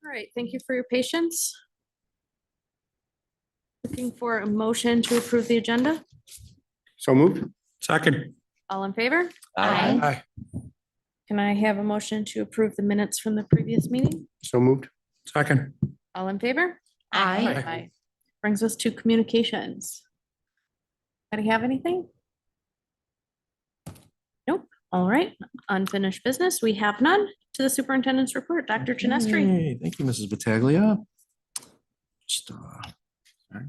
All right, thank you for your patience. Looking for a motion to approve the agenda. So moved. Second. All in favor? Aye. Can I have a motion to approve the minutes from the previous meeting? So moved. Second. All in favor? Aye. Brings us to communications. Anybody have anything? Nope. All right, unfinished business. We have none. To the superintendent's report, Dr. Genestri. Hey, thank you, Mrs. Battaglia. Just, sorry.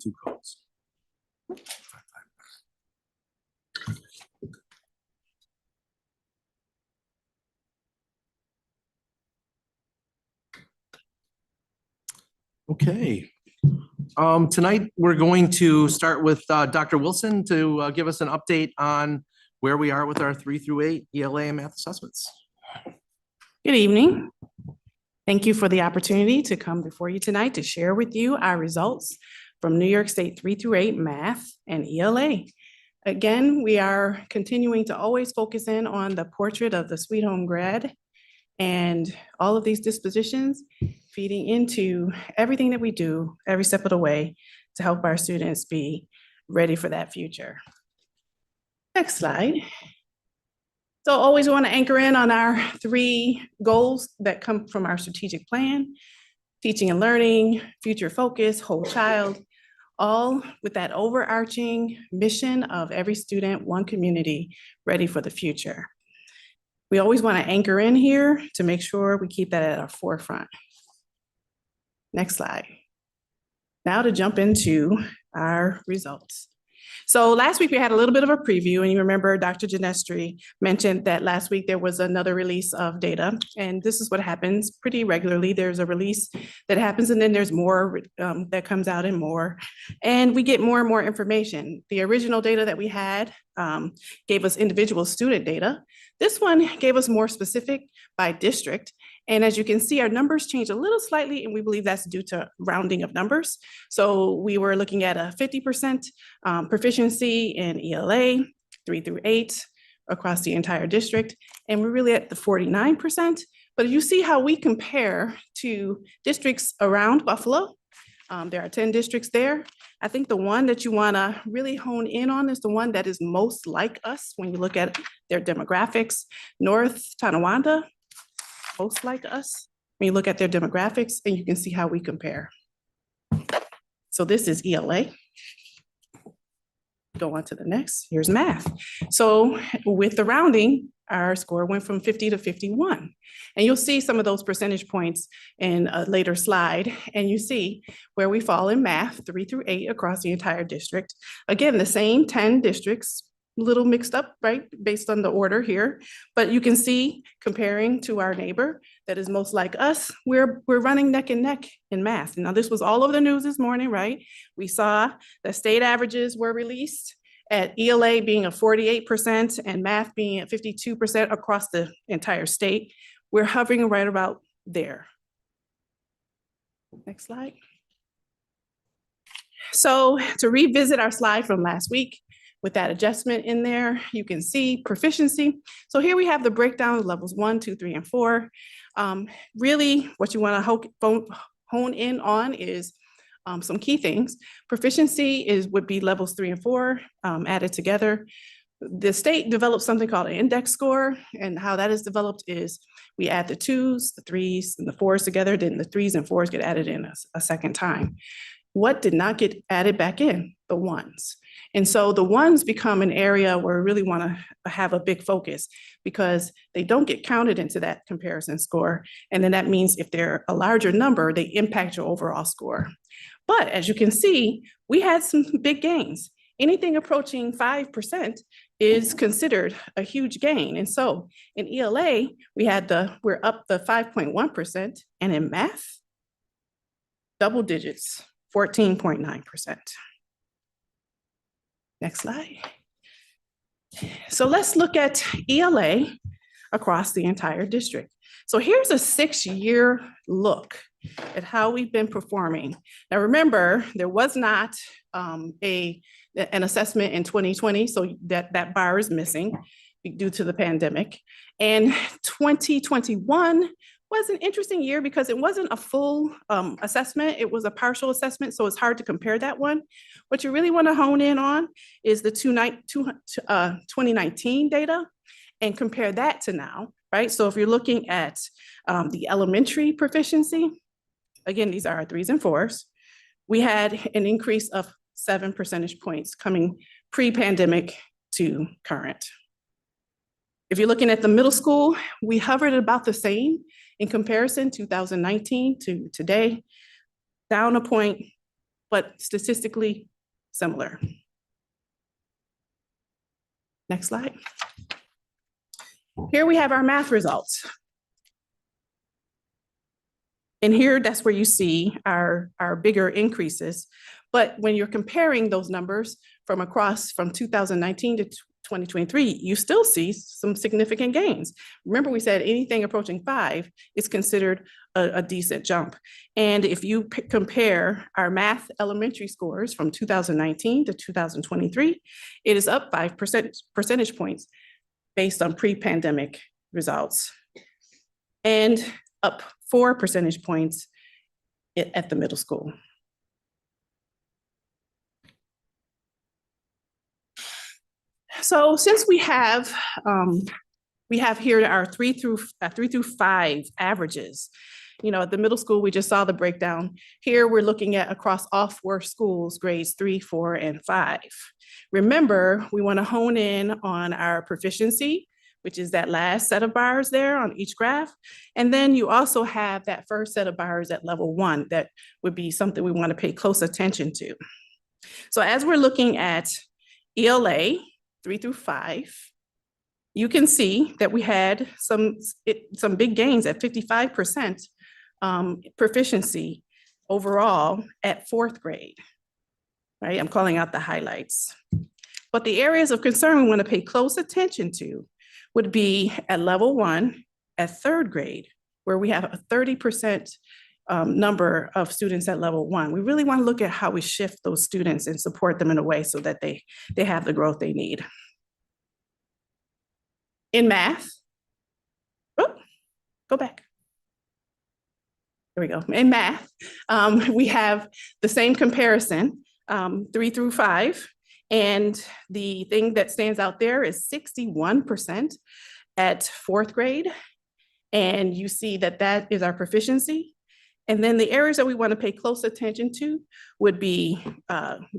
Two calls. Okay. Tonight, we're going to start with Dr. Wilson to give us an update on where we are with our 3 through 8 ELA and math assessments. Good evening. Thank you for the opportunity to come before you tonight to share with you our results from New York State 3 through 8 math and ELA. Again, we are continuing to always focus in on the portrait of the Sweet Home grad and all of these dispositions feeding into everything that we do every step of the way to help our students be ready for that future. Next slide. So always want to anchor in on our 3 goals that come from our strategic plan: teaching and learning, future focus, whole child, all with that overarching mission of every student, one community, ready for the future. We always want to anchor in here to make sure we keep that at our forefront. Next slide. Now to jump into our results. So last week we had a little bit of a preview, and you remember Dr. Genestri mentioned that last week there was another release of data, and this is what happens pretty regularly. There's a release that happens, and then there's more that comes out and more, and we get more and more information. The original data that we had gave us individual student data. This one gave us more specific by district. And as you can see, our numbers changed a little slightly, and we believe that's due to rounding of numbers. So we were looking at a 50% proficiency in ELA, 3 through 8 across the entire district. And we're really at the 49%. But you see how we compare to districts around Buffalo. There are 10 districts there. I think the one that you want to really hone in on is the one that is most like us when you look at their demographics. North Tonawanda, most like us when you look at their demographics, and you can see how we compare. So this is ELA. Go on to the next. Here's math. So with the rounding, our score went from 50 to 51. And you'll see some of those percentage points in a later slide. And you see where we fall in math, 3 through 8 across the entire district. Again, the same 10 districts, a little mixed up, right, based on the order here. But you can see, comparing to our neighbor that is most like us, we're running neck and neck in math. Now, this was all over the news this morning, right? We saw the state averages were released at ELA being a 48% and math being at 52% across the entire state. We're hovering right about there. Next slide. So to revisit our slide from last week, with that adjustment in there, you can see proficiency. So here we have the breakdown of levels 1, 2, 3, and 4. Really, what you want to hone in on is some key things. Proficiency would be levels 3 and 4 added together. The state developed something called an index score, and how that is developed is we add the 2s, the 3s, and the 4s together, then the 3s and 4s get added in a second time. What did not get added back in? The 1s. And so the 1s become an area where we really want to have a big focus because they don't get counted into that comparison score. And then that means if they're a larger number, they impact your overall score. But as you can see, we had some big gains. Anything approaching 5% is considered a huge gain. And so in ELA, we're up the 5.1%, and in math, double digits, 14.9%. Next slide. So let's look at ELA across the entire district. So here's a 6-year look at how we've been performing. Now, remember, there was not an assessment in 2020, so that bar is missing due to the pandemic. And 2021 was an interesting year because it wasn't a full assessment, it was a partial assessment, so it's hard to compare that one. What you really want to hone in on is the 2019 data and compare that to now, right? So if you're looking at the elementary proficiency, again, these are our 3s and 4s, we had an increase of 7 percentage points coming pre-pandemic to current. If you're looking at the middle school, we hovered about the same in comparison 2019 to today, down a point, but statistically similar. Next slide. Here we have our math results. And here, that's where you see our bigger increases. But when you're comparing those numbers from 2019 to 2023, you still see some significant gains. Remember, we said anything approaching 5 is considered a decent jump. And if you compare our math elementary scores from 2019 to 2023, it is up 5 percentage points based on pre-pandemic results, and up 4 percentage points at the middle school. So since we have here our 3 through 5 averages, you know, at the middle school, we just saw the breakdown. Here we're looking at across all 4 schools, grades 3, 4, and 5. Remember, we want to hone in on our proficiency, which is that last set of bars there on each graph. And then you also have that first set of bars at level 1. That would be something we want to pay close attention to. So as we're looking at ELA 3 through 5, you can see that we had some big gains at 55% proficiency overall at 4th grade, right? I'm calling out the highlights. But the areas of concern we want to pay close attention to would be at level 1 at 3rd grade, where we have a 30% number of students at level 1. We really want to look at how we shift those students and support them in a way so that they have the growth they need. In math, go back. There we go. In math, we have the same comparison, 3 through 5. And the thing that stands out there is 61% at 4th grade. And you see that is our proficiency. And then the areas that we want to pay close attention to would be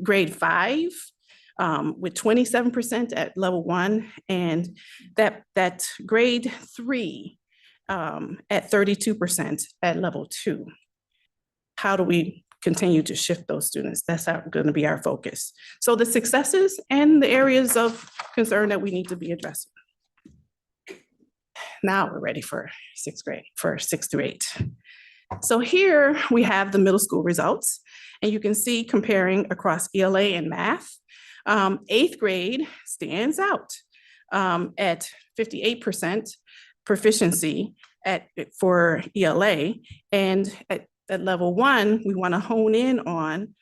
grade 5, with 27% at level 1, and that grade 3 at 32% at level 2. How do we continue to shift those students? That's going to be our focus. So the successes and the areas of concern that we need to be addressing. Now we're ready for 6th grade, for 6 through 8. So here we have the middle school results, and you can see comparing across ELA and math. 8th grade stands out at 58% proficiency for ELA, and at level 1, we want to hone in on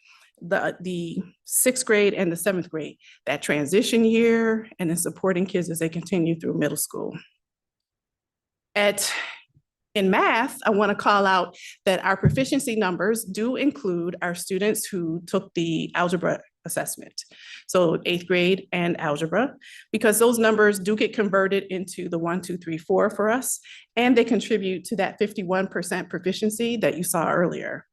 the 6th grade and the 7th grade, that transition year, and then supporting kids as they continue through middle school. In math, I want to call out that our proficiency numbers do include our students who took the algebra assessment. So 8th grade and algebra, because those numbers do get converted into the 1, 2, 3, 4 for us, and they contribute to that 51% proficiency that you saw earlier.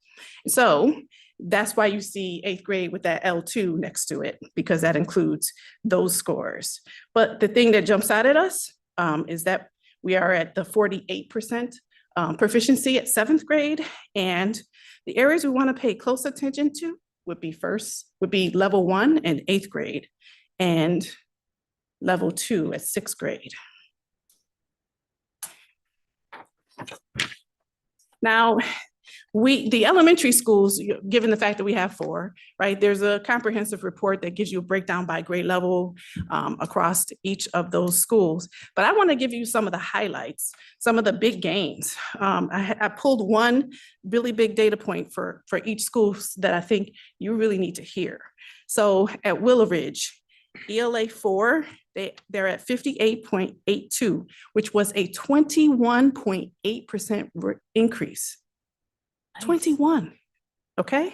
So that's why you see 8th grade with that L2 next to it, because that includes those scores. But the thing that jumps out at us is that we are at the 48% proficiency at 7th grade, and the areas we want to pay close attention to would be level 1 and 8th grade, and level 2 at 6th grade. Now, The elementary schools, given the fact that we have 4, right? There's a comprehensive report that gives you a breakdown by grade level across each of those schools. But I want to give you some of the highlights, some of the big gains. I pulled one really big data point for each school that I think you really need to hear. So at Willow Ridge, ELA 4, they're at 58.82, which was a 21.8% increase. 21, okay?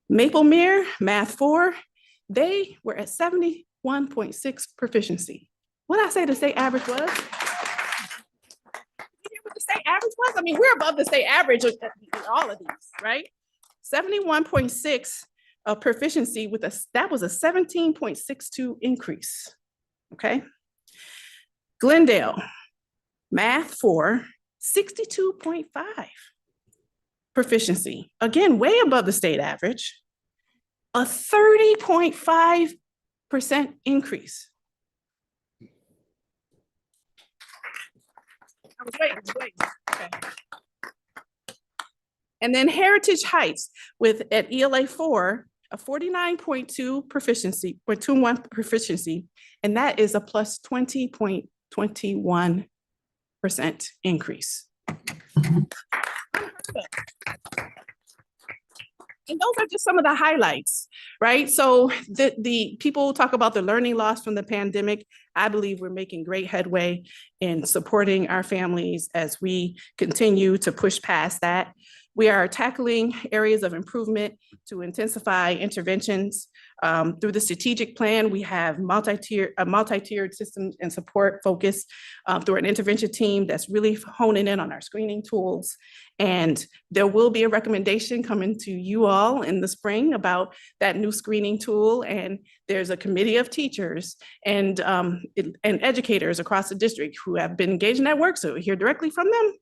Maple Mere, Math 4, they were at 71.6 proficiency. What did I say the state average was? You hear what the state average was? I mean, we're above the state average in all of these, right? 71.6 proficiency that was a 17.62 increase, okay? Glendale, Math 4, 62.5 proficiency. Again, way above the state average, a 30.5% increase. I was waiting. Okay. And then Heritage Heights at ELA 4, a 49.2 proficiency, or 21 proficiency, and that is a plus 20.21% increase. And those are just some of the highlights, right? So the people talk about the learning loss from the pandemic. I believe we're making great headway in supporting our families as we continue to push past that. We are tackling areas of improvement to intensify interventions. Through the strategic plan, we have a multi-tiered system and support focus through an intervention team that's really honing in on our screening tools. And there will be a recommendation coming to you all in the spring about that new screening tool. And there's a committee of teachers and educators across the district who have been engaged in that work. So we hear directly from them.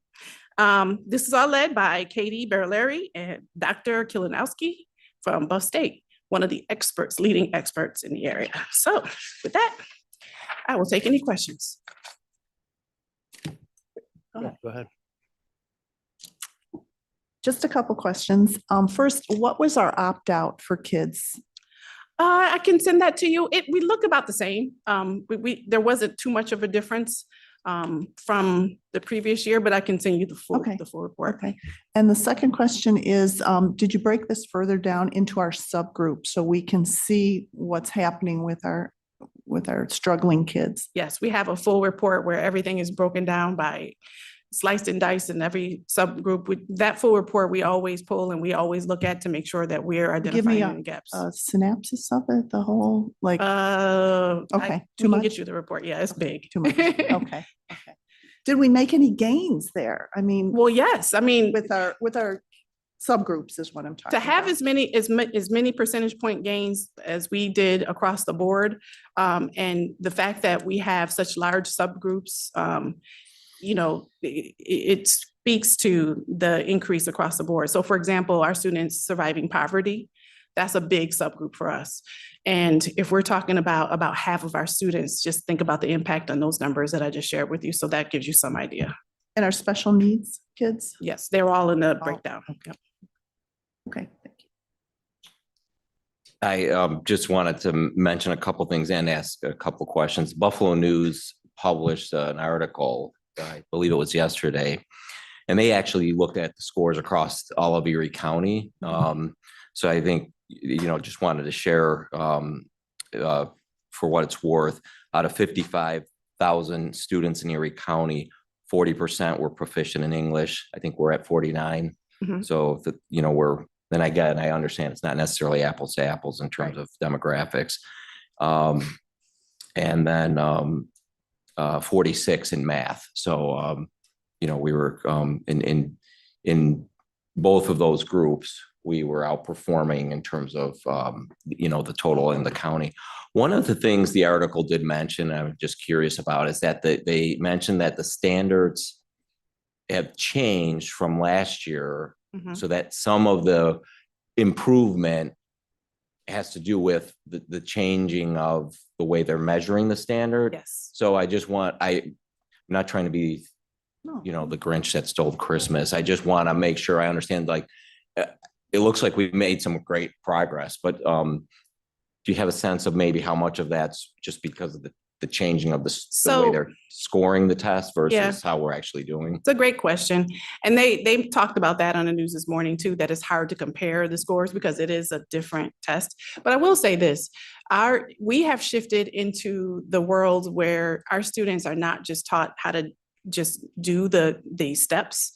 This is all led by Katie Berleri and Dr. Kilinowski from Buff State, one of the experts, leading experts in the area. So with that, I will take any questions. Go ahead. Just a couple questions. First, what was our opt-out for kids? I can send that to you. We look about the same. There wasn't too much of a difference from the previous year, but I can send you the full report. Okay. And the second question is, did you break this further down into our subgroups so we can see what's happening with our struggling kids? Yes, we have a full report where everything is broken down by sliced and diced in every subgroup. That full report we always pull and we always look at to make sure that we're identifying any gaps. A synopsis of it, the whole, like, okay, too much? Get you the report. Yeah, it's big. Too much. Okay. Did we make any gains there? I mean, well, yes. I mean, with our subgroups is what I'm talking to have about. as many percentage point gains as we did across the board, and the fact that we have such large subgroups, it speaks to the increase across the board. So for example, our students surviving poverty, that's a big subgroup for us. And if we're talking about half of our students, just think about the impact on those numbers that I just shared with you. So that gives you some idea. And our special needs kids? Yes, they're all in the breakdown. Yep. Okay, thank I you. just wanted to mention a couple things and ask a couple questions. Buffalo News published an article, I believe it was yesterday, and they actually looked at the scores across all of Erie County. So I think, just wanted to share for what it's worth. Out of 55,000 students in Erie County, 40% were proficient in English. I think we're at 49. So I understand it's not necessarily apples to apples in terms of demographics. And then 46 in math. So, we were in both of those groups, we were outperforming in terms of, the total in the county. One of the things the article did mention, I'm just curious about, is that they mentioned that the standards have changed from last year, so that some of the improvement has to do with the changing of the way they're measuring the standard. Yes. So I'm not trying to be you know, the Grinch that stole Christmas. I just want to make sure I understand, like, it looks like we've made some great progress, but do you have a sense of maybe how much of that's just because of the changing of the way So- they're scoring the test Yeah. versus how we're actually doing? It's a great question. And they talked about that on the news this morning too, that it's hard to compare the scores because it is a different test. But I will say this, we have shifted into the world where our students are not just taught how to just do the steps.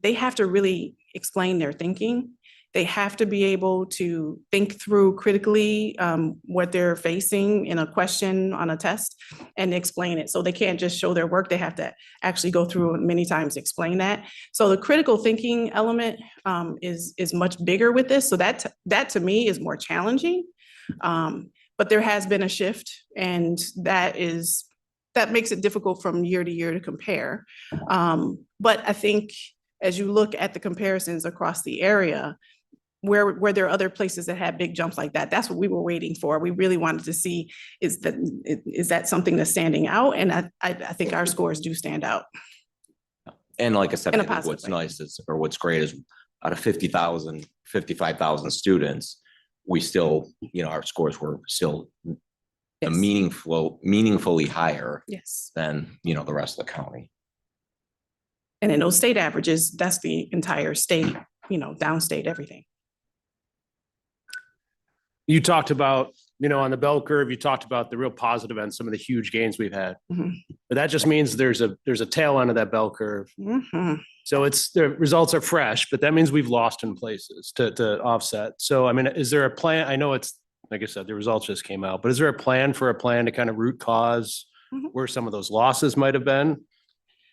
They have to really explain their thinking. They have to be able to think through critically what they're facing in a question on a test and explain it. So they can't just show their work. They have to actually go through it many times, explain that. So the critical thinking element is much bigger with this. So that to me is more challenging. But there has been a shift, and that makes it difficult from year to year to compare. But I think as you look at the comparisons across the area, where there are other places that have big jumps like that, that's what we were waiting for. We really wanted to see, is that something that's standing out? And I think our scores do stand out. And like I said, In a I think positive what's way. nice is, or what's great is out of 50,000, 55,000 students, we still, you know, our scores were still Yes. meaningfully higher Yes. than, you know, the rest of the county. And in those state averages, that's the entire state, you know, downstate, everything. You talked about, you know, on the bell curve, you talked about the real positive and some of the huge gains we've had. Mhm. But that just means there's a tail end of that bell curve. Mhm. So the results are fresh, but that means we've lost in places to offset. So, I mean, is there a plan? I know it's, like I said, the results just came out, but is there a plan to kind of root cause Mhm. where some of those losses might have been?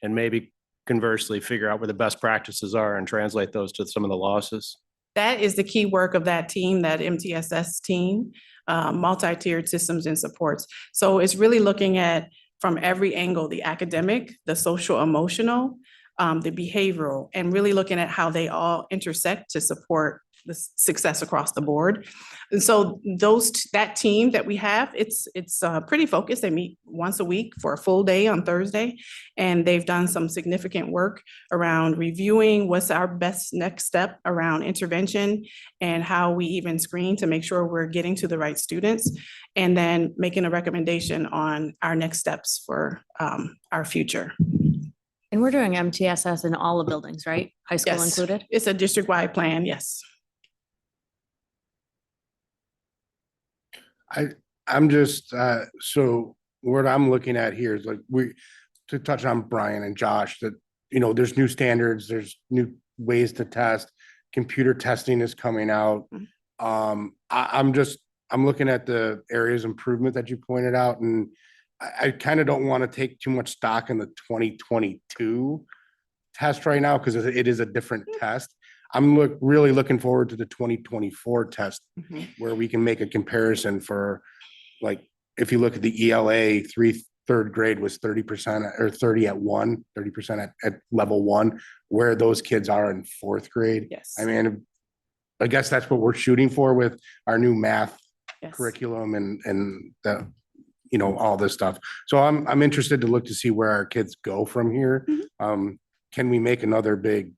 And maybe conversely, figure out where the best practices are and translate those to some of the losses? That is the key work of that team, that MTSS team, multi-tiered systems and supports. So it's really looking at from every angle, the academic, the social emotional, the behavioral, and really looking at how they all intersect to support the success across the board. And so that team that we have, it's pretty focused. They meet once a week for a full day on Thursday. And they've done some significant work around reviewing what's our best next step around intervention and how we even screen to make sure we're getting to the right students, and then making a recommendation on our next steps for our future. And we're doing MTSS in all the buildings, right? High school Yes. included? It's a district-wide plan, yes. I'm just, so what I'm looking at here is like, to touch on Brian and Josh, that, you know, there's new standards, there's new ways to test, computer testing is coming out. I'm looking at the areas of improvement that you pointed out, and I kind of don't want to take too much stock in the 2022 test right now, because it is a different test. I'm really looking forward to the 2024 test, Mhm. where we can make a comparison for, like, if you look at the ELA, third grade was 30% or 30% at level 1, where those kids are in fourth grade. Yes. I mean, I guess that's what we're shooting for with our new math Yes. curriculum and the, you know, all this stuff. So I'm interested to look to see where our kids go from here. Mhm. Can we make another big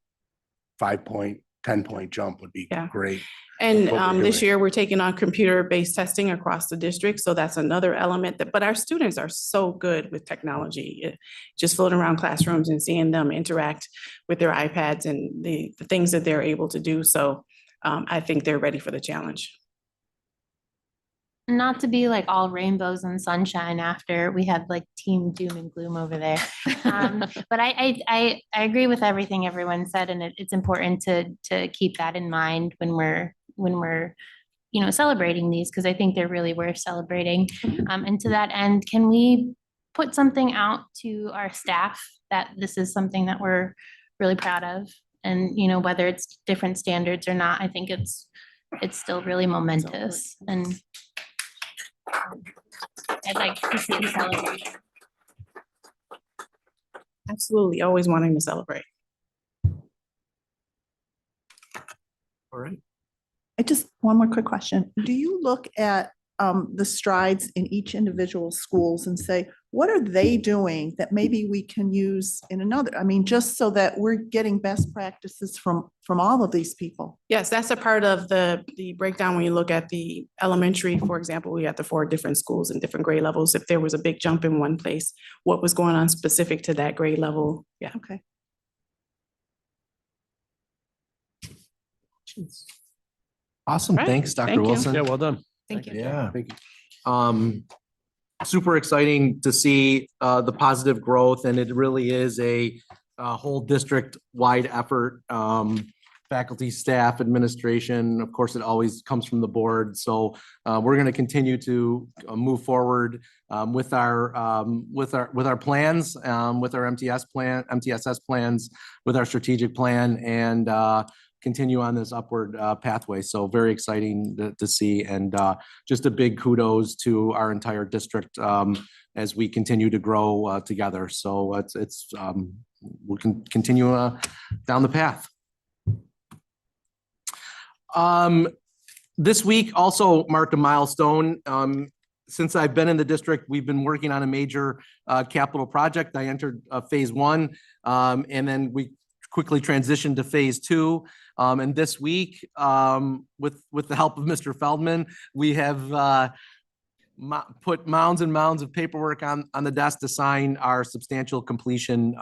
5-point, 10-point jump would be Yeah. great. And what we're this doing. year, we're taking on computer-based testing across the district, so that's another element but our students are so good with technology. Just floating around classrooms and seeing them interact with their iPads and the things that they're able to do. So I think they're ready for the challenge. Not to be like all rainbows and sunshine after we had like team doom and gloom over there. But I agree with everything everyone said, and it's important to keep that in mind when we're you know, celebrating these, because I think they're really worth celebrating. And to that end, can we put something out to our staff that this is something that we're really proud of? And, you know, whether it's different standards or not, I think it's still really momentous, and I'd like to see the celebration. Absolutely, always wanting to celebrate. All right. I just, one more quick question. Do you look at the strides in each individual schools and say, what are they doing that maybe we can use in another? I mean, just so that we're getting best practices from all of these people. Yes, that's a part of the breakdown. When you look at the elementary, for example, we had the 4 different schools and different grade levels. If there was a big jump in one place, what was going on specific to that grade level? Yeah. Okay. Awesome. Right. Thanks, Dr. Thank you. Wilson. Yeah, well done. Thank you. Yeah. Thank you. Super exciting to see the positive growth, and it really is a whole district-wide effort. Faculty, staff, administration, of course, it always comes from the board. So we're going to continue to move forward with our plans, with our MTSS plans, with our strategic plan, and continue on this upward pathway. So very exciting to see, and just a big kudos to our entire district as we continue to grow together. So we can continue down the path. This week also marked a milestone. Since I've been in the district, we've been working on a major capital project. I entered phase 1, and then we quickly transitioned to phase 2. And this week, with the help of Mr. Feldman, we have put mounds and mounds of paperwork on the desk to sign our substantial completion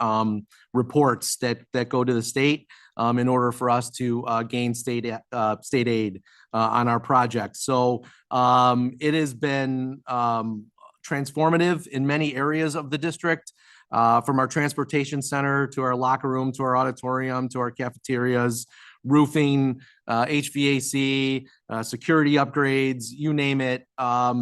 reports that go to the state in order for us to gain state aid on our project. So it has been transformative in many areas of the district. From our transportation center to our locker room, to our auditorium, to our cafeterias, roofing, HVAC, security upgrades, you name it.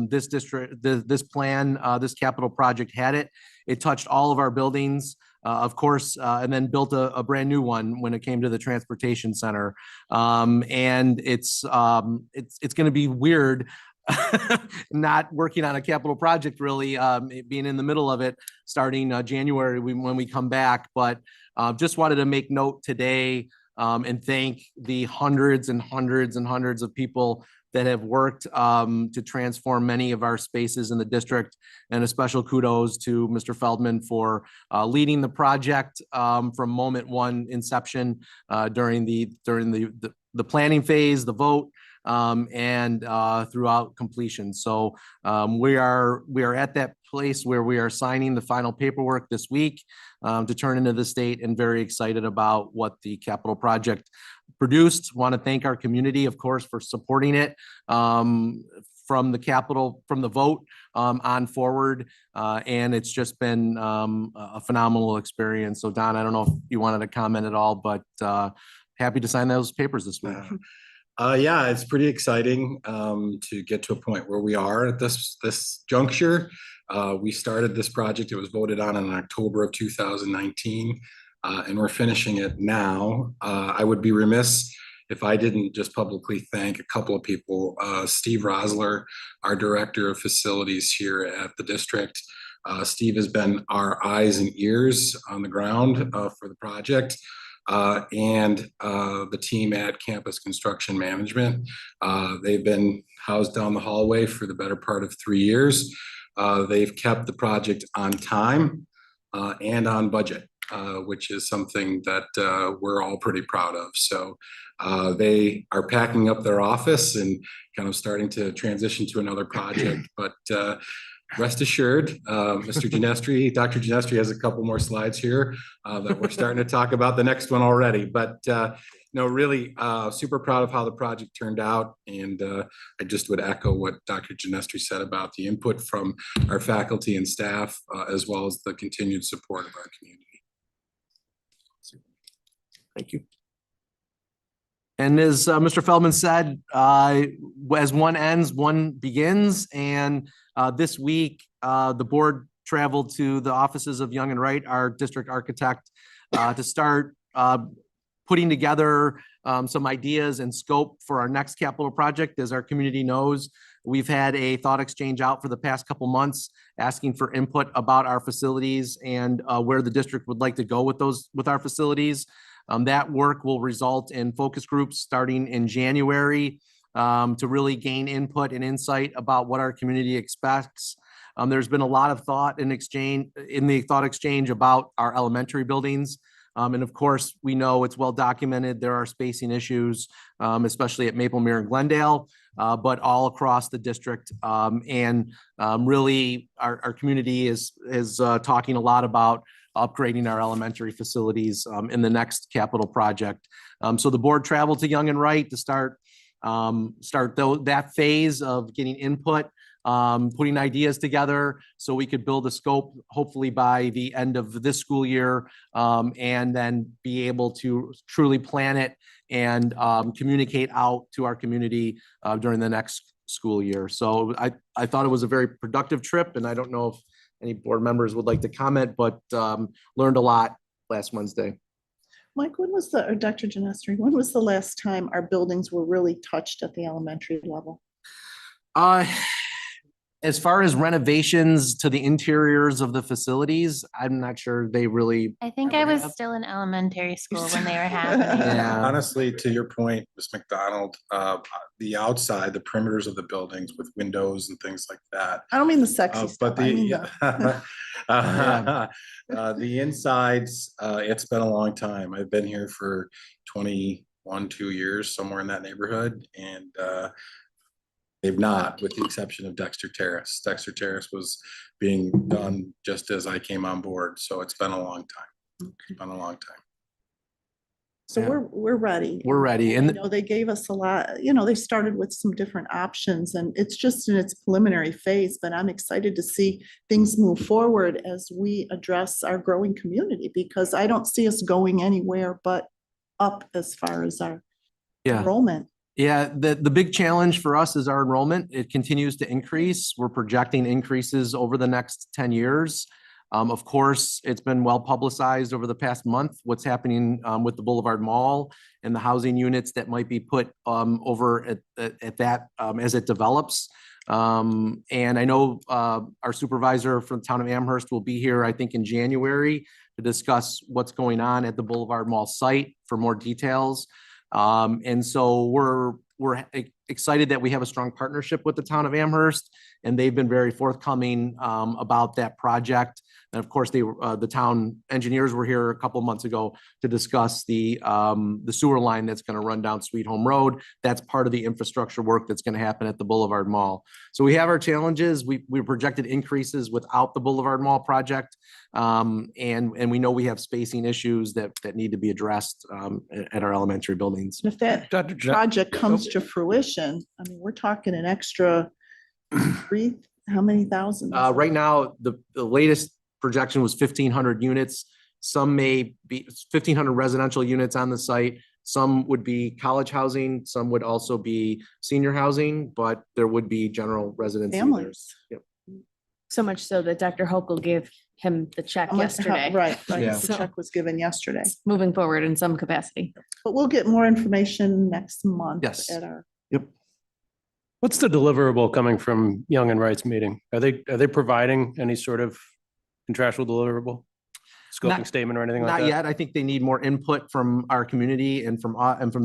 This district, this plan, this capital project had it. It touched all of our buildings, of course, and then built a brand new one when it came to the transportation center. And it's going to be weird not working on a capital project, really, being in the middle of it starting January when we come back. But just wanted to make note today and thank the hundreds and hundreds and hundreds of people that have worked to transform many of our spaces in the district. And a special kudos to Mr. Feldman for leading the project from moment 1 inception during the planning phase, the vote, and throughout completion. So we are at that place where we are signing the final paperwork this week to turn into the state, and very excited about what the capital project produced. Want to thank our community, of course, for supporting it from the vote on forward. And it's just been a phenomenal experience. So Don, I don't know if you wanted to comment at all, but happy to sign those papers this week. Yeah, it's pretty exciting to get to a point where we are at this juncture. We started this project, it was voted on in October of 2019, and we're finishing it now. I would be remiss if I didn't just publicly thank a couple of people. Steve Rosler, our Director of Facilities here at the district. Steve has been our eyes and ears on the ground for the project. And the team at Campus Construction Management. They've been housed down the hallway for the better part of 3 years. They've kept the project on time and on budget, which is something that we're all pretty proud of. So they are packing up their office and kind of starting to transition to another project. But rest assured, Mr. Ginestri, Dr. Ginestri has a couple more slides here that we're starting to talk about the next one already. But no, really super proud of how the project turned out. And I just would echo what Dr. Ginestri said about the input from our faculty and staff, as well as the continued support of our community. Thank you. And as Mr. Feldman said, as one ends, one begins. And this week, the board traveled to the offices of Young and Wright, our district architect, to start putting together some ideas and scope for our next capital project. As our community knows, we've had a thought exchange out for the past couple months, asking for input about our facilities and where the district would like to go with our facilities. That work will result in focus groups starting in January to really gain input and insight about what our community expects. There's been a lot of thought and exchange in the thought exchange about our elementary buildings. And of course, we know it's well documented. There are spacing issues, especially at Maple-Mere and Glendale, but all across the district. Really, our community is talking a lot about upgrading our elementary facilities in the next capital project. So the board traveled to Young and Wright to start that phase of getting input, putting ideas together so we could build a scope, hopefully by the end of this school year, and then be able to truly plan it and communicate out to our community during the next school year. So I thought it was a very productive trip, and I don't know if any board members would like to comment, but learned a lot last Wednesday. Mike, or Dr. Genestri, when was the last time our buildings were really touched at the elementary level? As far as renovations to the interiors of the facilities, I'm not sure they really. I think I was have. still in elementary school when they were happening. Yeah. Honestly, to your point, Ms. McDonald, the outside, the perimeters of the buildings with windows and things like that. I don't mean the sexy But stuff. I mean the insides, it's been a long time. I've been here for 2 years, somewhere in that neighborhood, and they've not, with the exception of Dexter Terrace. Dexter Terrace was being done just as I came on board, so it's been a long time. It's been a long time. So Yeah. we're ready. We're ready. And And they gave us a lot, they started with some different options, and it's just in its preliminary phase, but I'm excited to see things move forward as we address our growing community, because I don't see us going anywhere but up as far as our enrollment. yeah, the big challenge for us is our enrollment. It continues to increase. We're projecting increases over the next 10 years. Of course, it's been well publicized over the past month, what's happening with the Boulevard Mall and the housing units that might be put over at that as it develops. And I know our supervisor from the town of Amherst will be here, I think, in January to discuss what's going on at the Boulevard Mall site for more details. And so we're excited that we have a strong partnership with the town of Amherst, and they've been very forthcoming about that project. And of course, the town engineers were here a couple of months ago to discuss the sewer line that's going to run down Sweet Home Road. That's part of the infrastructure work that's going to happen at the Boulevard Mall. So we have our challenges. We projected increases without the Boulevard Mall project. And we know we have spacing issues that need to be addressed at our elementary buildings. And if that Dr. project comes to fruition, I mean, we're talking an extra how many thousands? Right now, the latest projection was 1,500 units. Some may be 1,500 residential units on the site. Some would be college housing. Some would also be senior housing, but there would be general residency. Families. Yep. So much so that Dr. Hochul gave him the check yesterday. Right, Yeah. the check was given yesterday. Moving forward in some capacity. But we'll get more information next month. Yes. At our, What's the deliverable coming from Young and Wright's meeting? Are they providing any sort of contractual deliverable? Scoping Not- statement or anything like Not that? yet. I think they need more input from our community and from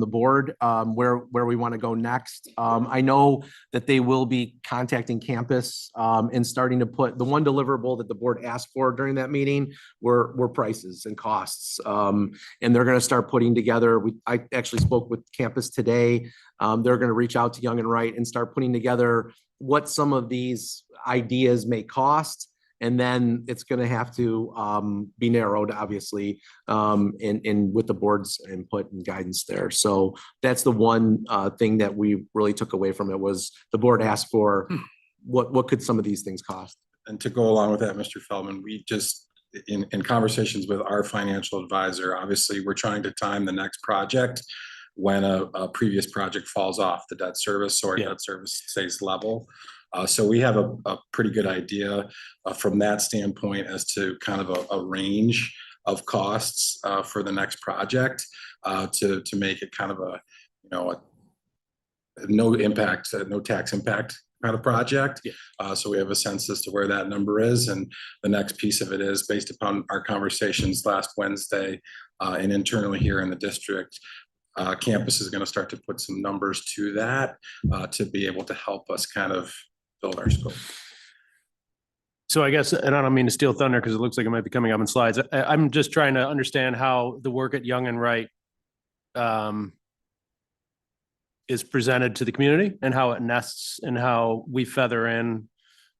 the board, where we want to go next. I know that they will be contacting campus, and starting to put the one deliverable that the board asked for during that meeting were prices and costs. And they're going to start putting together, I actually spoke with campus today. They're going to reach out to Young and Wright and start putting together what some of these ideas may cost. And then it's going to have to be narrowed, obviously, and with the board's input and guidance there. So that's the one thing that we really took away from it, was the board asked for what could some of these things cost. And to go along with that, Mr. Feldman, we just, in conversations with our financial advisor, obviously, we're trying to time the next project when a previous project falls off the debt service, or debt service stays level. So we have a pretty good idea from that standpoint as to kind of a range of costs for the next project, to make it kind of a no impact, no tax impact kind of project. So we have a sense as to where that number is. And the next piece of it is based upon our conversations last Wednesday and internally here in the district. Campus is going to start to put some numbers to that to be able to help us kind of build our scope. So I guess, and I don't mean to steal thunder because it looks like it might be coming up in slides. I'm just trying to understand how the work at Young and Wright is presented to the community and how it nests and how we feather in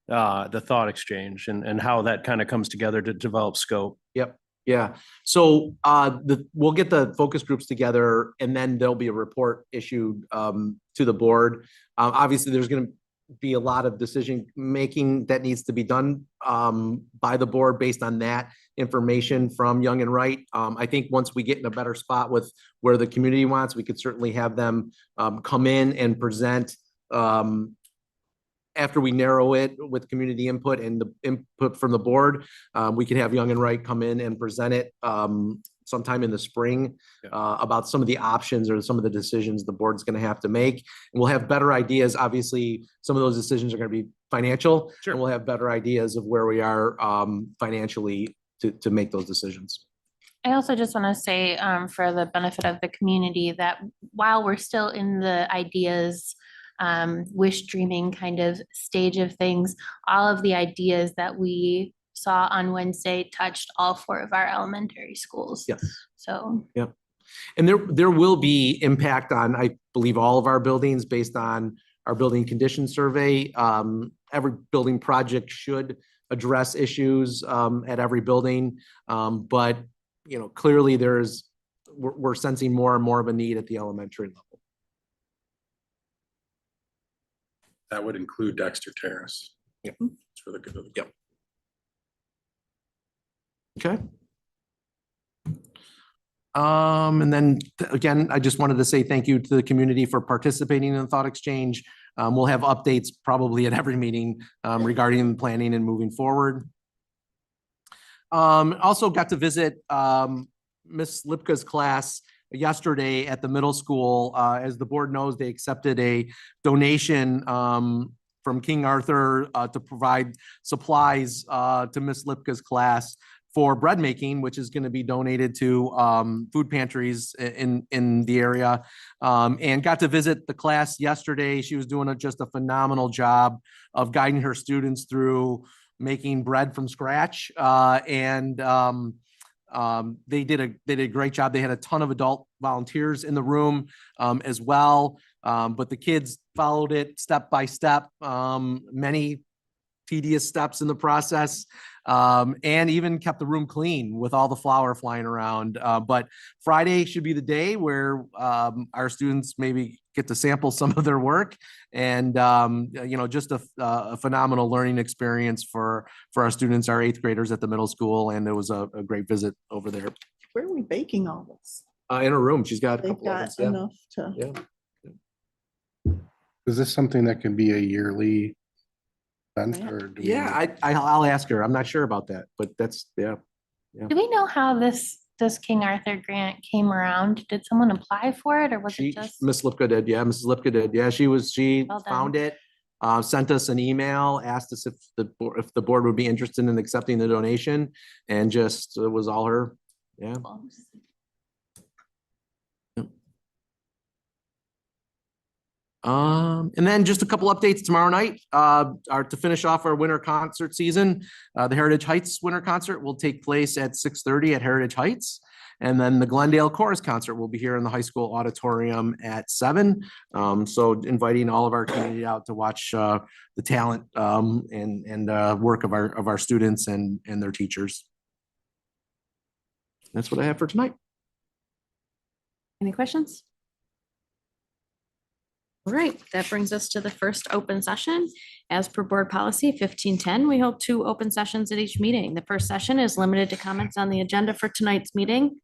the thought exchange and how that kind of comes together to develop scope. Yep. Yeah. So we'll get the focus groups together and then there'll be a report issued to the board. Obviously, there's going to be a lot of decision making that needs to be done by the board based on that information from Young and Wright. I think once we get in a better spot with where the community wants, we could certainly have them come in and present after we narrow it with community input and the input from the board. We could have Young and Wright come in and present it sometime in the spring about some of the options or some of the decisions the board's going to have to make. And we'll have better ideas. Obviously, some of those decisions are going to be financial. Sure. And we'll have better ideas of where we are financially to make those decisions. I also just want to say, for the benefit of the community, that while we're still in the ideas, wish dreaming kind of stage of things, all of the ideas that we saw on Wednesday touched all 4 of our elementary schools. Yes. So. Yep. And there will be impact on, I believe, all of our buildings based on our building condition survey. Every building project should address issues at every building. But, you know, clearly we're sensing more and more of a need at the elementary level. That would include Dexter Terrace. Yep. It's for the good of the. Yep. Okay. And then again, I just wanted to say thank you to the community for participating in the thought exchange. We'll have updates probably at every meeting regarding planning and moving forward. Also got to visit Miss Lipka's class yesterday at the middle school. As the board knows, they accepted a donation from King Arthur to provide supplies to Miss Lipka's class for bread making, which is going to be donated to food pantries in the area. And got to visit the class yesterday. She was doing just a phenomenal job of guiding her students through making bread from scratch. They did a great job. They had a ton of adult volunteers in the room as well. But the kids followed it step by step, many tedious steps in the process, and even kept the room clean with all the flour flying around. But Friday should be the day where our students maybe get to sample some of their work, and you know, just a phenomenal learning experience for our students, our 8th graders at the middle school, and it was a great visit over there. Where are we baking all this? In her room, she's got a They've couple of got ovens, yeah. enough to. Yeah. Is this something that can be a yearly event or? do we- Yeah, I'll ask her. I'm not sure about that, but that's, yeah. Do we know how this King Arthur grant came around? Did someone apply for it or was it just? Miss Lipka did, yeah, Mrs. Lipka did, yeah, she Well done. found it, sent us an email, asked us if the board would be interested in accepting the donation, and just, it was all her, yeah. And then just a couple updates tomorrow night, are to finish off our winter concert season. The Heritage Heights Winter Concert will take place at 6:30 at Heritage Heights. And then the Glendale Chorus Concert will be here in the high school auditorium at 7. So inviting all of our community out to watch the talent and work of our students and their teachers. That's what I have for tonight. Any questions? All right, that brings us to the first open session. As per board policy 1510, we hold 2 open sessions at each meeting. The first session is limited to comments on the agenda for tonight's meeting.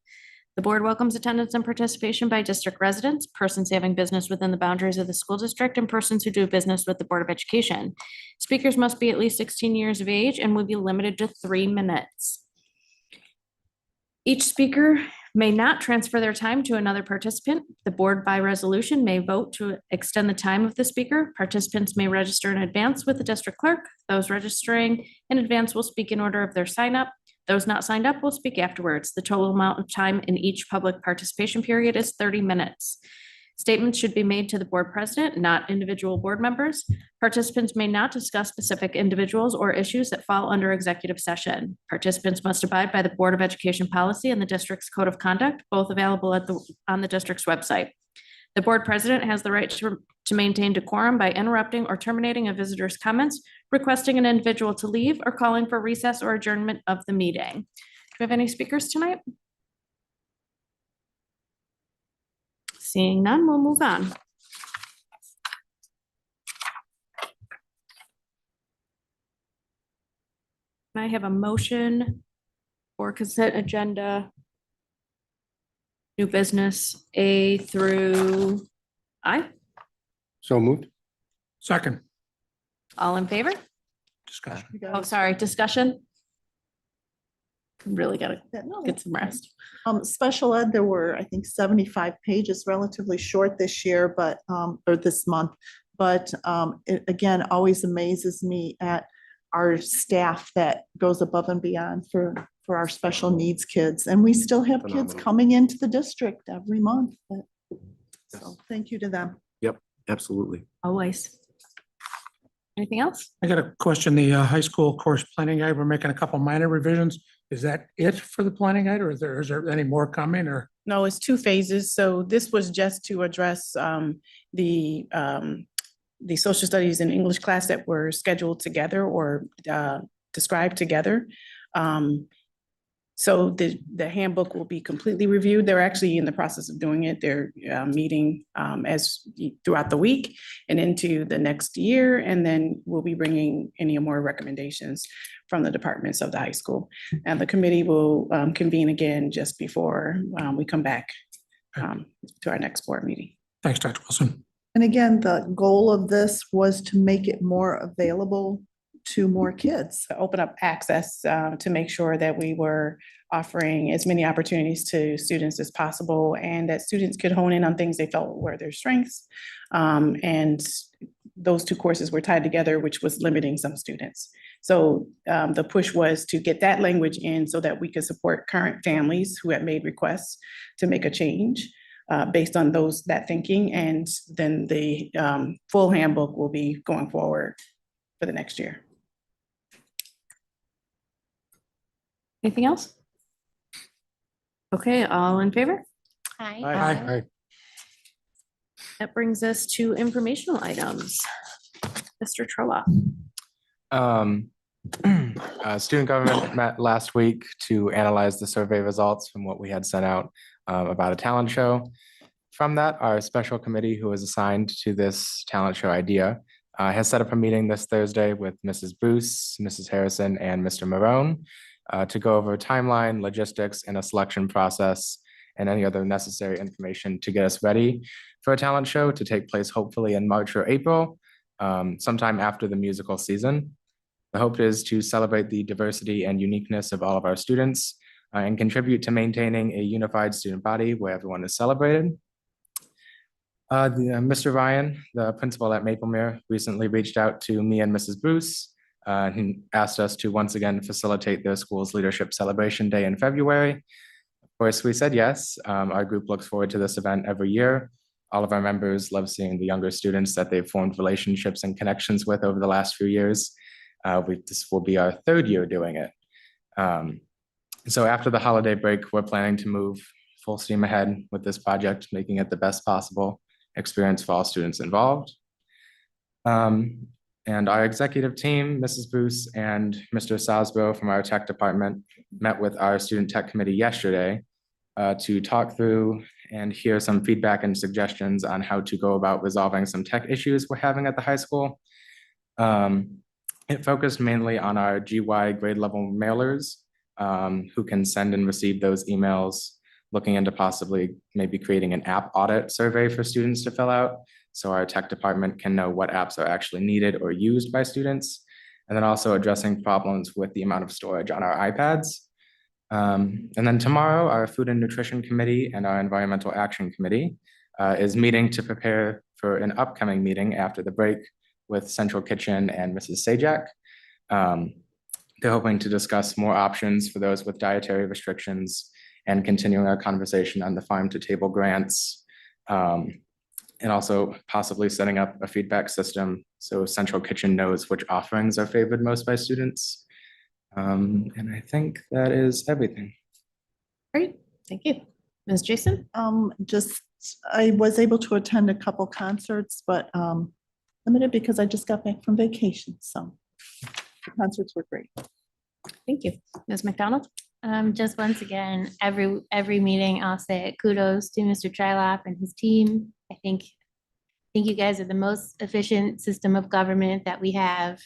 The board welcomes attendance and participation by district residents, persons having business within the boundaries of the school district, and persons who do business with the Board of Education. Speakers must be at least 16 years of age and will be limited to 3 minutes. Each speaker may not transfer their time to another participant. The board by resolution may vote to extend the time of the speaker. Participants may register in advance with the district clerk. Those registering in advance will speak in order of their sign up. Those not signed up will speak afterwards. The total amount of time in each public participation period is 30 minutes. Statements should be made to the board president, not individual board members. Participants may not discuss specific individuals or issues that fall under executive session. Participants must abide by the Board of Education policy and the district's code of conduct, both available on the district's website. The board president has the right to maintain decorum by interrupting or terminating a visitor's comments, requesting an individual to leave, or calling for recess or adjournment of the meeting. Do we have any speakers tonight? Seeing none, we'll move on. I have a motion for consent agenda, new business A through I. So moved. Second. All in favor? Discussion. Oh, sorry, discussion. Really gotta No, get some rest. Special ed, there were, I think, 75 pages, relatively short this year, but, or this month. But it again always amazes me at our staff that goes above and beyond for our special needs kids. And we still have kids Phenomenal. coming into the district every month. So thank you to them. Absolutely. Always. Anything else? I got a question. The high school course planning guide, we're making a couple minor revisions. Is that it for the planning guide, or is there any more coming, or? No, it's two phases. So this was just to address the social studies and English class that were scheduled together or described together. So the handbook will be completely reviewed. They're actually in the process of doing it. They're meeting throughout the week and into the next year. And then we'll be bringing any more recommendations from the departments of the high school. And the committee will convene again just before we come back to our next board meeting. Thanks, Dr. Wilson. And again, the goal of this was to make it more available to more kids. To open up access to make sure that we were offering as many opportunities to students as possible, and that students could hone in on things they felt were their strengths. And those two courses were tied together, which was limiting some students. So the push was to get that language in so that we could support current families who had made requests to make a change based on that thinking. And then the full handbook will be going forward for the next year. Anything else? Okay, all in favor? Hi. Aye. That brings us to informational items. Mr. Trolla. Student government met last week to analyze the survey results from what we had sent out about a talent show. From that, our special committee, who was assigned to this talent show idea, has set up a meeting this Thursday with Mrs. Bruce, Mrs. Harrison, and Mr. Marone to go over timeline, logistics, and a selection process, and any other necessary information to get us ready for a talent show to take place hopefully in March or April, sometime after the musical season. The hope is to celebrate the diversity and uniqueness of all of our students and contribute to maintaining a unified student body where everyone is celebrated. Mr. Ryan, the principal at Maplemere, recently reached out to me and Mrs. Bruce. He asked us to once again facilitate their school's leadership celebration day in February. Of course, we said yes. Our group looks forward to this event every year. All of our members love seeing the younger students that they've formed relationships and connections with over the last few years. This will be our third year doing it. So after the holiday break, we're planning to move full steam ahead with this project, making it the best possible experience for all students involved. And our executive team, Mrs. Bruce and Mr. Salzbo from our tech department, met with our student tech committee yesterday to talk through and hear some feedback and suggestions on how to go about resolving some tech issues we're having at the high school. It focused mainly on our GY grade level mailers who can send and receive those emails, looking into possibly maybe creating an app audit survey for students to fill out, so our tech department can know what apps are actually needed or used by students, and then also addressing problems with the amount of storage on our iPads. And then tomorrow, our food and nutrition committee and our environmental action committee is meeting to prepare for an upcoming meeting after the break with Central Kitchen and Mrs. Sajak they're hoping to discuss more options for those with dietary restrictions and continuing our conversation on the farm to table grants. And also possibly setting up a feedback system so Central Kitchen knows which offerings are favored most by students. And I think that is everything. Great, thank you. Ms. Jason? Just, I was able to attend a couple concerts, but limited because I just got back from vacation, so the concerts were great. Thank you. Ms. McDonald? Just once again, every meeting, I'll say it, kudos to Mr. Trilop and his team. I think you guys are the most efficient system of government that we have.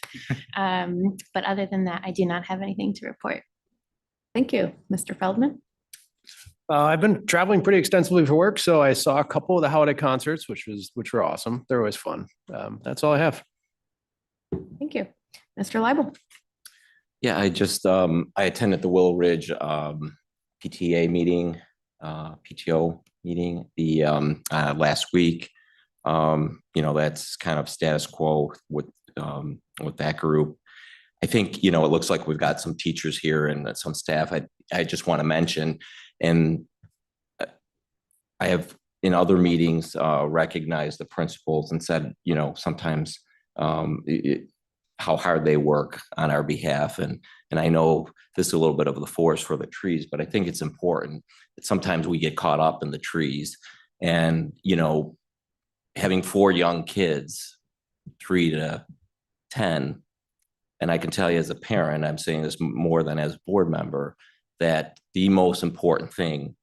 But other than that, I do not have anything to report. Thank you. Mr. Feldman? I've been traveling pretty extensively for work, so I saw a couple of the holiday concerts, which were awesome. They're always fun. That's all I have. Thank you. Mr. Leibel? Yeah, I attended the Willow Ridge PTA meeting, PTO meeting last week. That's kind of status quo with that group. I think, it looks like we've got some teachers here and some staff. I just want to mention, and I have in other meetings recognized the principals and said, sometimes how hard they work on our behalf. And I know this is a little bit of the forest for the trees, but I think it's important that sometimes we get caught up in the trees. And, having 4 young kids, 3 to 10, and I can tell you as a parent, I'm saying this more than as a board member, that the most important thing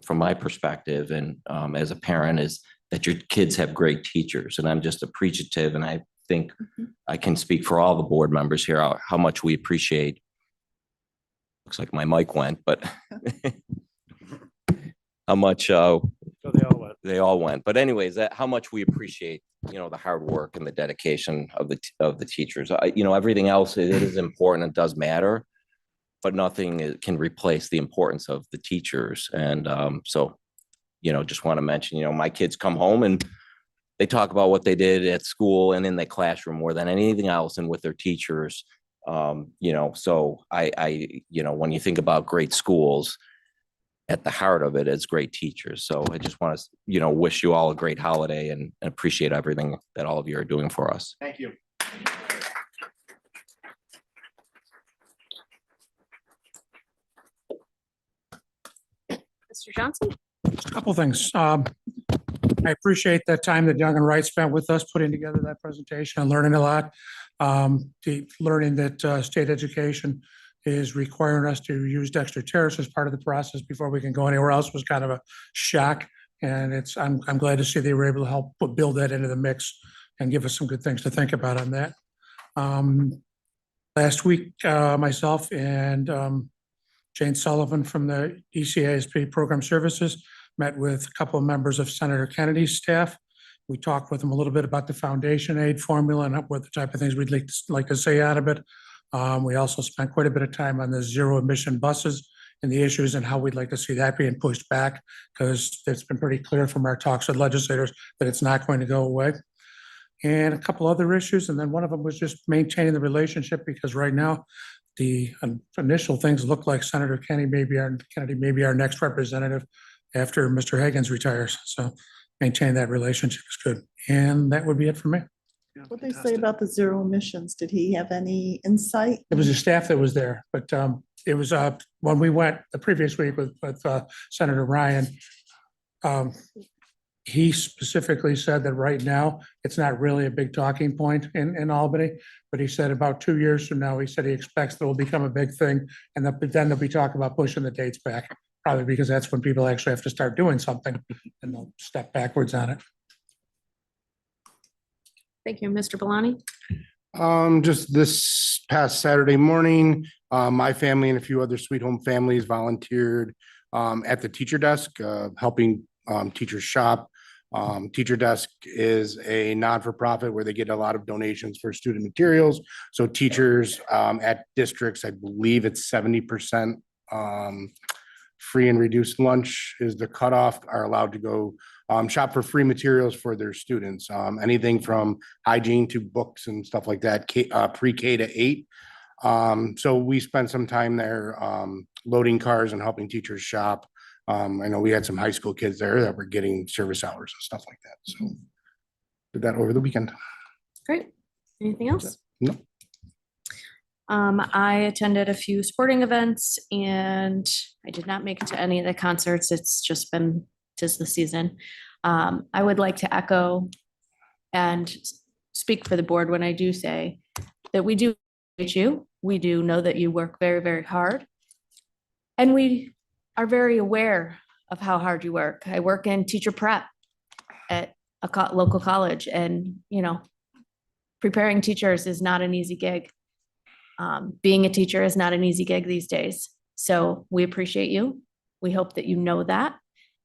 from my perspective and as a parent is that your kids have great teachers. And I'm just appreciative, and I think I can speak for all the board members here, how much we appreciate. Looks like my mic went, but how much they all went. But anyways, how much we appreciate, the hard work and the dedication of the teachers. Everything else, it is important. It does matter, but nothing can replace the importance of the teachers. And so, just want to mention, my kids come home and they talk about what they did at school and in the classroom more than anything else, and with their teachers. So when you think about great schools, at the heart of it is great teachers. So I just want to, wish you all a great holiday and appreciate everything that all of you are doing for us. Thank you. Mr. Johnson? A couple things. I appreciate that time that Young and Wright spent with us putting together that presentation and learning a lot. Learning that state education is requiring us to use Dexter Terrace as part of the process before we can go anywhere else was kind of a shock. And I'm glad to see they were able to help build that into the mix and give us some good things to think about on that. Last week, myself and Jane Sullivan from the ECASP Program Services met with a couple of members of Senator Kennedy's staff. We talked with them a little bit about the foundation aid formula and what the type of things we'd like to say out of it. We also spent quite a bit of time on the zero emission buses and the issues and how we'd like to see that being pushed back, because it's been pretty clear from our talks with legislators that it's not going to go away. And a couple other issues, and then one of them was just maintaining the relationship, because right now the initial things look like Senator Kennedy may be our next representative after Mr. Higgins retires. So maintain that relationship is good. And that would be it for me. What they say about the zero emissions? Did he have any insight? It was the staff that was there, but it was when we went the previous week with Senator Ryan. He specifically said that right now it's not really a big talking point in Albany, but he said about 2 years from now, he said he expects that will become a big thing, and then they'll be talking about pushing the dates back, probably because that's when people actually have to start doing something, and they'll step backwards on it. Thank you. Mr. Belani? Just this past Saturday morning, my family and a few other Sweet Home families volunteered at the teacher desk, helping teachers shop. Teacher Desk is a not-for-profit where they get a lot of donations for student materials. So teachers at districts, I believe it's 70% free and reduced lunch is the cutoff, are allowed to go shop for free materials for their students. Anything from hygiene to books and stuff like that, pre-K to 8. So we spent some time there, loading cars and helping teachers shop. I know we had some high school kids there that were getting service hours and stuff like that. So did that over the weekend. Great. Anything else? No. I attended a few sporting events and I did not make it to any of the concerts. It's just been, 'tis the season. I would like to echo and speak for the board when I do say that we do appreciate you. We do know that you work very, very hard. And we are very aware of how hard you work. I work in teacher prep at a local college, and, you know, preparing teachers is not an easy gig. Being a teacher is not an easy gig these days. So we appreciate you. We hope that you know that,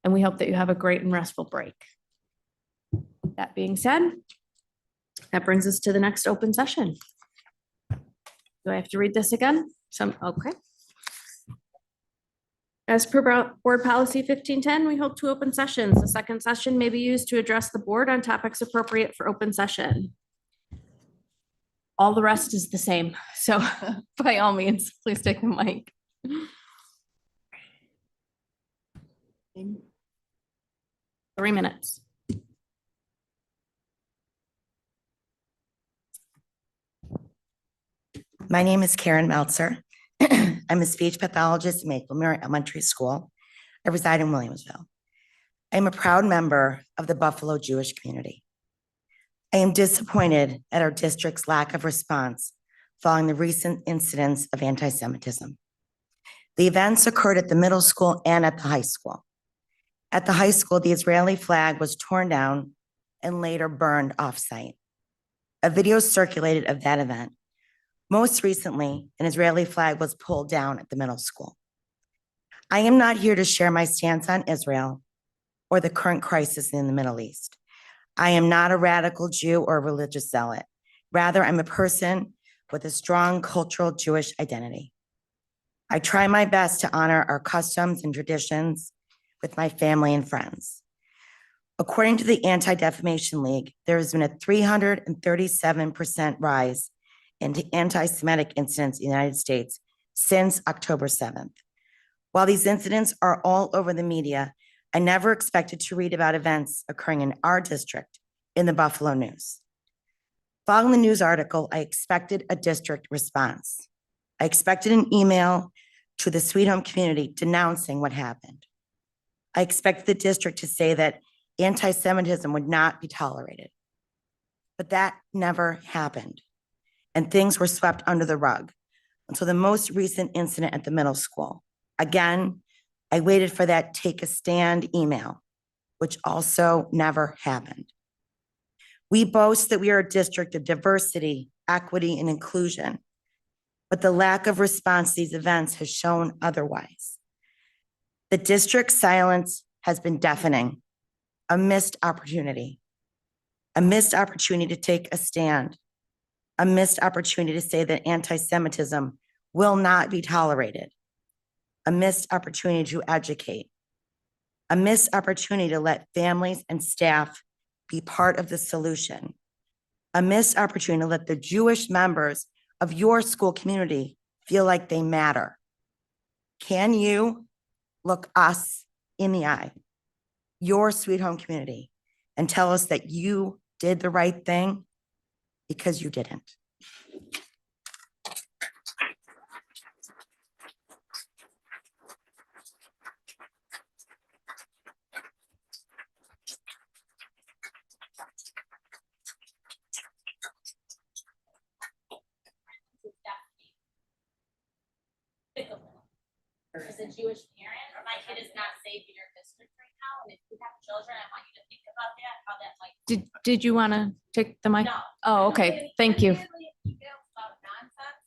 and we hope that you have a great and restful break. That being said, that brings us to the next open session. Do I have to read this again? Okay. As per board policy 1510, we hold 2 open sessions. The second session may be used to address the board on topics appropriate for open session. All the rest is the same. So by all means, please take the mic. 3 minutes. My name is Karen Meltzer. I'm a speech pathologist at Maple Mary Elementary School. I reside in Williamsville. I am a proud member of the Buffalo Jewish community. I am disappointed at our district's lack of response following the recent incidents of anti-Semitism. The events occurred at the middle school and at the high school. At the high school, the Israeli flag was torn down and later burned off-site. A video circulated of that event. Most recently, an Israeli flag was pulled down at the middle school. I am not here to share my stance on Israel or the current crisis in the Middle East. I am not a radical Jew or a religious zealot. Rather, I'm a person with a strong cultural Jewish identity. I try my best to honor our customs and traditions with my family and friends. According to the Anti-Defamation League, there has been a 337% rise in anti-Semitic incidents in the United States since October 7th. While these incidents are all over the media, I never expected to read about events occurring in our district in the Buffalo News. Following the news article, I expected a district response. I expected an email to the Sweet Home community denouncing what happened. I expected the district to say that anti-Semitism would not be tolerated. But that never happened, and things were swept under the rug until the most recent incident at the middle school. Again, I waited for that take a stand email, which also never happened. We boast that we are a district of diversity, equity, and inclusion, but the lack of response to these events has shown otherwise. The district's silence has been deafening, a missed opportunity to take a stand, a missed opportunity to say that anti-Semitism will not be tolerated, a missed opportunity to educate, a missed opportunity to let families and staff be part of the solution, a missed opportunity to let the Jewish members of your school community feel like they matter. Can you look us in the eye, your Sweet Home community, and tell us that you did the right thing? Because you didn't. As a Jewish parent, my kid is not safe in your district right now, and if you have children, I want you to think about that, how that might. Did you want to take the mic? No. Oh, okay. Thank you. About nonsense,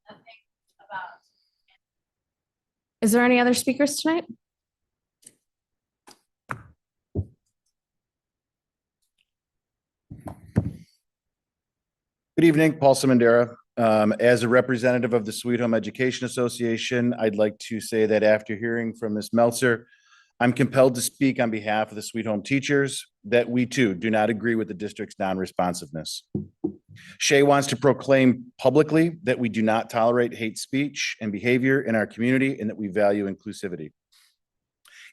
nothing about. Is there any other speakers tonight? Good evening, Paul Simondera. As a representative of the Sweet Home Education Association, I'd like to say that after hearing from Ms. Meltzer, I'm compelled to speak on behalf of the Sweet Home teachers that we too do not agree with the district's non-responsiveness. Shay wants to proclaim publicly that we do not tolerate hate speech and behavior in our community and that we value inclusivity.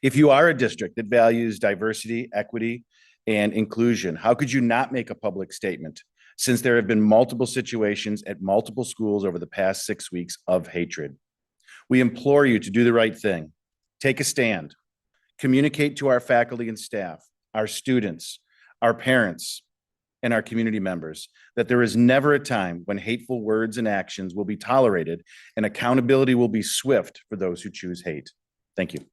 If you are a district that values diversity, equity, and inclusion, how could you not make a public statement since there have been multiple situations at multiple schools over the past 6 weeks of hatred? We implore you to do the right thing. Take a stand. Communicate to our faculty and staff, our students, our parents, and our community members that there is never a time when hateful words and actions will be tolerated and accountability will be swift for those who choose hate. Thank you.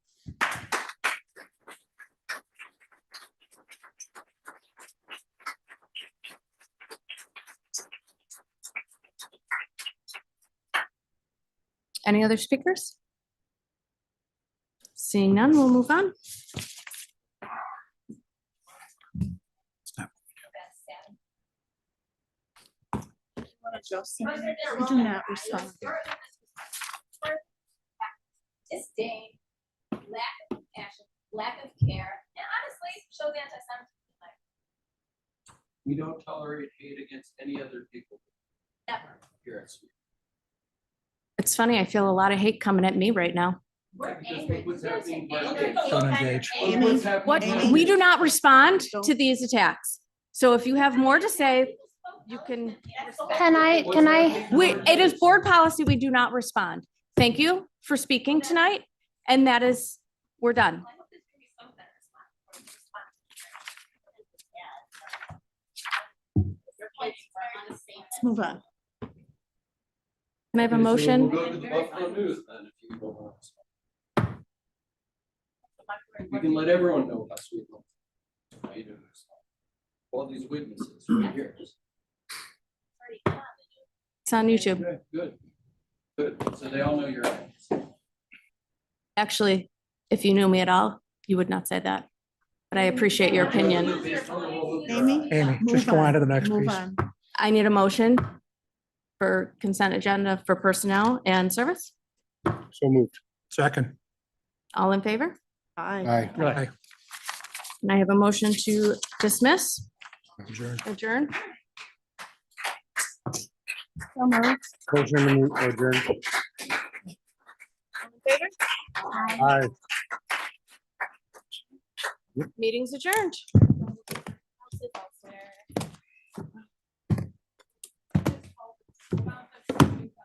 Any other speakers? Seeing none, we'll move on. We do not respond. Disdain, lack of compassion, lack of care, and honestly, shows anti-Semitism. We don't tolerate hate against any other people. Never. Here at Sweet. It's funny, I feel a lot of hate coming at me right now. We're angry. Don't engage. What, we do not respond to these attacks. So if you have more to say, you can. Can I, It is board policy, we do not respond. Thank you for speaking tonight, and that is, we're done. Let's move on. Can I have a motion? We'll go to the Buffalo News then, if you don't want to. We can let everyone know how sweet. How you doing? All these witnesses right here. It's on YouTube. Good, good. Good. So they all know your names. Actually, if you knew me at all, you would not say that. But I appreciate your opinion. Amy, Just go on to the next move piece. on. I need a motion for consent agenda for personnel and service. So moved. Second. All in favor? Aye. Aye. And I have a motion to dismiss, Adjourn. adjourn. Motion to adjourn. Aye. Meeting's adjourned.